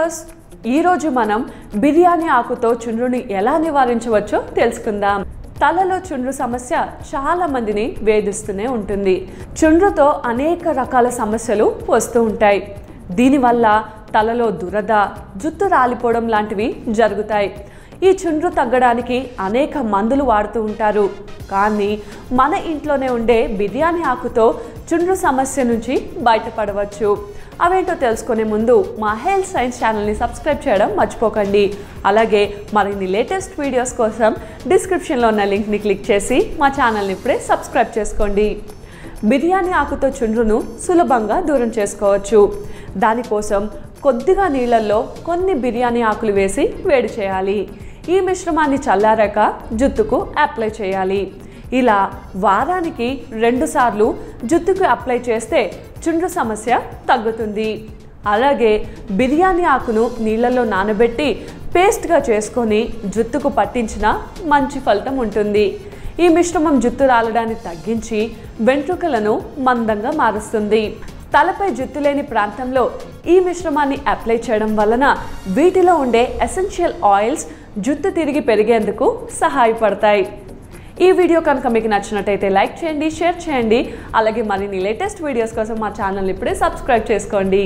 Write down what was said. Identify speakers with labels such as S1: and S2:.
S1: Viewers, ఈరోజు మనం బిర్యానీ ఆకుతో చుండ్రుని ఎలా నివారించవచ్చో తెలుసుకుందాం. తలలో చుండ్రు సమస్య చాలా మందిని వేధిస్తూనే ఉంటుంది. చుండ్రుతో అనేక రకాల సమస్యలు వస్తూ ఉంటాయి. దీనివల్ల తలలో దురద, జుట్టు రాలిపోవడం లాంటివి జరుగుతాయి. ఈ చుండ్రు తగ్గడానికి అనేక మందులు వాడుతూ ఉంటారు. కానీ మన ఇంట్లోనే ఉండే బిర్యానీ ఆకుతో చుండ్రు సమస్య నుంచి బయటపడవచ్చు. అవేంటో తెలుసుకునే ముందు మా హెల్త్ సైన్స్ ఛానల్ని సబ్స్క్రైబ్ చేయడం మర్చిపోకండి. అలాగే మరిన్ని లేటెస్ట్ వీడియోస్ కోసం డిస్క్రిప్షన్లో ఉన్న లింక్ని క్లిక్ చేసి మా ఛానల్ని ఇప్పుడే సబ్స్క్రైబ్ చేసుకోండి. బిర్యానీ ఆకుతో చుండ్రును సులభంగా దూరం చేసుకోవచ్చు. దానికోసం కొద్దిగా నీళ్ళల్లో కొన్ని బిర్యానీ ఆకులు వేసి వేడి చేయాలి. ఈ మిశ్రమాన్ని చల్లారాక జుట్టుకు అప్లై చేయాలి. ఇలా వారానికి 2 సార్లు జుట్టుకు అప్లై చేస్తే చుండ్రు సమస్య తగ్గుతుంది. అలాగే బిర్యానీ ఆకును నీళ్ళల్లో నానబెట్టి పేస్ట్గా చేసుకొని జుట్టుకు పట్టించిన మంచి ఫలితం ఉంటుంది. ఈ మిశ్రమం జుట్టు రాలడాన్ని తగ్గించి వెంట్రుకలను మందంగా మారుస్తుంది. తలపై జుట్టు లేని ప్రాంతంలో ఈ మిశ్రమాన్ని అప్లై చేయడం వలన వీటిలో ఉండే ఎసెన్షియల్ ఆయిల్స్ జుట్టు తిరిగి పెరిగేందుకు సహాయపడతాయి. ఈ వీడియో కనుక మీకు నచ్చినట్టయితే లైక్ చేయండి, షేర్ చేయండి. అలాగే మరిన్ని లేటెస్ట్ వీడియోస్ కోసం మా ఛానల్ ఇప్పుడే సబ్స్క్రైబ్ చేసుకోండి.